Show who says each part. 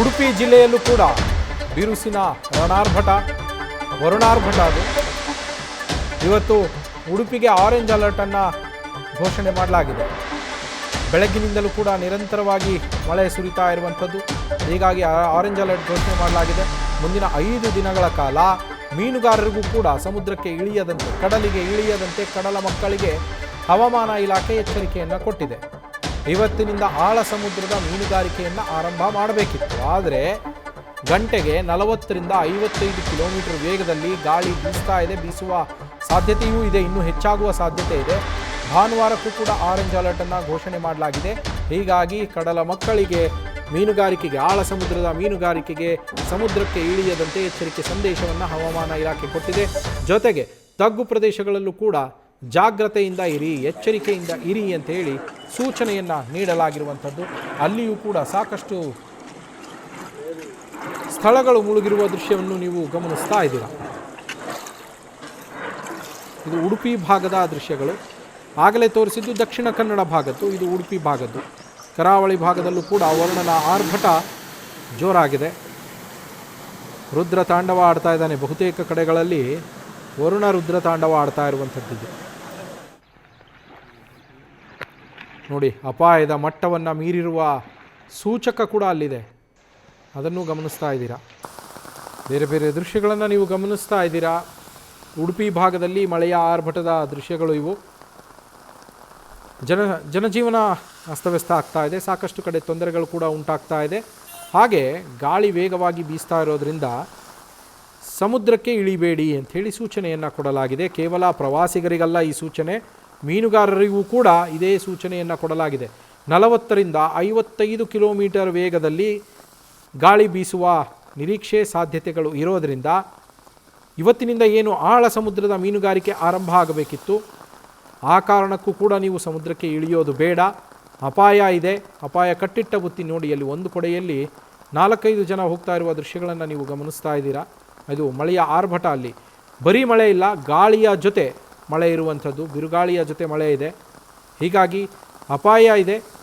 Speaker 1: ಉಡುಪಿ ಜಿಲ್ಲೆಯಲ್ಲೂ ಕೂಡ ಬಿರುಸಿನ ವರುಣಾರ್ಭಟ ಅದು. ಇವತ್ತು ಉಡುಪಿಗೆ ಆರೆಂಜ್ ಅಲರ್ಟನ್ನು ಘೋಷಣೆ ಮಾಡಲಾಗಿದೆ. ಬೆಳಗ್ಗಿನಿಂದಲೂ ಕೂಡ ನಿರಂತರವಾಗಿ ಮಳೆ ಸುರಿತಾ ಇರುವಂಥದ್ದು. ಹೀಗಾಗಿ ಆರೆಂಜ್ ಅಲರ್ಟ್ ಘೋಷಣೆ ಮಾಡಲಾಗಿದೆ. ಮುಂದಿನ 5 ದಿನಗಳ ಕಾಲ ಮೀನುಗಾರರಿಗೂ ಕೂಡ ಸಮುದ್ರಕ್ಕೆ ಇಳಿಯದಂತೆ, ಕಡಲಿಗೆ ಇಳಿಯದಂತೆ ಕಡಲ ಮಕ್ಕಳಿಗೆ ಹವಾಮಾನ ಇಲಾಖೆ ಎಚ್ಚರಿಕೆಯನ್ನು ಕೊಟ್ಟಿದೆ. ಇವತ್ತಿನಿಂದ ಆಳ ಸಮುದ್ರದ ಮೀನುಗಾರಿಕೆಯನ್ನು ಆರಂಭ ಮಾಡಬೇಕಿತ್ತು. ಆದರೆ ಗಂಟೆಗೆ 40ರಿಂದ 55 ಕಿಲೋಮೀಟರ್ ವೇಗದಲ್ಲಿ ಗಾಳಿ ಬೀಸ್ತಾ ಇದೆ. ಬೀಸುವ ಸಾಧ್ಯತೆಯೂ ಇದೆ, ಇನ್ನೂ ಹೆಚ್ಚಾಗುವ ಸಾಧ್ಯತೆ ಇದೆ. ಭಾನುವಾರಕ್ಕೂ ಕೂಡ ಆರೆಂಜ್ ಅಲರ್ಟನ್ನು ಘೋಷಣೆ ಮಾಡಲಾಗಿದೆ. ಹೀಗಾಗಿ ಕಡಲ ಮಕ್ಕಳಿಗೆ ಮೀನುಗಾರಿಕೆಗೆ, ಆಳ ಸಮುದ್ರದ ಮೀನುಗಾರಿಕೆಗೆ ಸಮುದ್ರಕ್ಕೆ ಇಳಿಯದಂತೆ ಎಚ್ಚರಿಕೆ ಸಂದೇಶವನ್ನು ಹವಾಮಾನ ಇಲಾಖೆ ಕೊಟ್ಟಿದೆ. ಜೊತೆಗೆ ತಗ್ಗು ಪ್ರದೇಶಗಳಲ್ಲೂ ಕೂಡ ಜಾಗ್ರತೆಯಿಂದ ಇರಿ, ಎಚ್ಚರಿಕೆಯಿಂದ ಇರಿ ಅಂತ ಹೇಳಿ ಸೂಚನೆಯನ್ನು ನೀಡಲಾಗಿರುವಂಥದ್ದು. ಅಲ್ಲಿಯೂ ಕೂಡ ಸಾಕಷ್ಟು ಸ್ಥಳಗಳು ಮುಳುಗಿರುವ ದೃಶ್ಯವನ್ನು ನೀವು ಗಮನಿಸ್ತಾ ಇದ್ದೀರಾ. ಇದು ಉಡುಪಿ ಭಾಗದ ದೃಶ್ಯಗಳು. ಆಗಲೇ ತೋರಿಸಿದ್ದು ದಕ್ಷಿಣ ಕನ್ನಡ ಭಾಗದ್ದು, ಇದು ಉಡುಪಿ ಭಾಗದ್ದು. ಕರಾವಳಿ ಭಾಗದಲ್ಲೂ ಕೂಡ ವರುಣನ ಆರ್ಭಟ ಜೋರಾಗಿದೆ. ರುದ್ರ ತಾಂಡವ ಆಡ್ತಾ ಇದ್ದಾನೆ. ಬಹುತೇಕ ಕಡೆಗಳಲ್ಲಿ ವರುಣ ರುದ್ರ ತಾಂಡವ ಆಡ್ತಾ ಇರುವಂಥದ್ದು. ನೋಡಿ, ಅಪಾಯದ ಮಟ್ಟವನ್ನು ಮೀರಿರುವ ಸೂಚಕ ಕೂಡ ಅಲ್ಲಿದೆ, ಅದನ್ನು ಗಮನಿಸ್ತಾ ಇದ್ದೀರಾ. ಬೇರೆ ಬೇರೆ ದೃಶ್ಯಗಳನ್ನು ನೀವು ಗಮನಿಸ್ತಾ ಇದ್ದೀರಾ. ಉಡುಪಿ ಭಾಗದಲ್ಲಿ ಮಳೆಯ ಆರ್ಭಟದ ದೃಶ್ಯಗಳು ಇವು. ಜನಜೀವನ ಅಸ್ತವ್ಯಸ್ತ ಆಗ್ತಾ ಇದೆ. ಸಾಕಷ್ಟು ಕಡೆ ತೊಂದರೆಗಳು ಕೂಡ ಉಂಟಾಗ್ತಾ ಇದೆ. ಹಾಗೆ ಗಾಳಿ ವೇಗವಾಗಿ ಬೀಸ್ತಾ ಇರೋದ್ರಿಂದ ಸಮುದ್ರಕ್ಕೆ ಇಳಿಬೇಡಿ ಅಂಥೇಳಿ ಸೂಚನೆಯನ್ನು ಕೊಡಲಾಗಿದೆ. ಕೇವಲ ಪ್ರವಾಸಿಗರಿಗಲ್ಲ ಈ ಸೂಚನೆ, ಮೀನುಗಾರರಿಗೂ ಕೂಡ ಇದೇ ಸೂಚನೆಯನ್ನು ಕೊಡಲಾಗಿದೆ. 40ರಿಂದ 55 ಕಿಲೋಮೀಟರ್ ವೇಗದಲ್ಲಿ ಗಾಳಿ ಬೀಸುವ ನಿರೀಕ್ಷೆ ಸಾಧ್ಯತೆಗಳು ಇರೋದರಿಂದ ಇವತ್ತಿನಿಂದ ಏನು ಆಳ ಸಮುದ್ರದ ಮೀನುಗಾರಿಕೆ ಆರಂಭ ಆಗಬೇಕಿತ್ತು, ಆ ಕಾರಣಕ್ಕೂ ಕೂಡ ನೀವು ಸಮುದ್ರಕ್ಕೆ ಇಳಿಯೋದು ಬೇಡ. ಅಪಾಯ ಇದೆ, ಅಪಾಯ ಕಟ್ಟಿಟ್ಟ ಬುತ್ತಿ. ನೋಡಿ, ಅಲ್ಲಿ ಒಂದು ಕೊಡೆಯಲ್ಲಿ 4-5 ಜನ ಹೋಗ್ತಾ ಇರುವ ದೃಶ್ಯಗಳನ್ನು ನೀವು ಗಮನಿಸ್ತಾ ಇದ್ದೀರಾ. ಇದು ಮಳೆಯ ಆರ್ಭಟ. ಅಲ್ಲಿ ಬರೀ ಮಳೆ ಇಲ್ಲ, ಗಾಳಿಯ ಜೊತೆ ಮಳೆ ಇರುವಂಥದ್ದು, ಬಿರುಗಾಳಿಯ ಜೊತೆ ಮಳೆ ಇದೆ. ಹೀಗಾಗಿ ಅಪಾಯ ಇದೆ.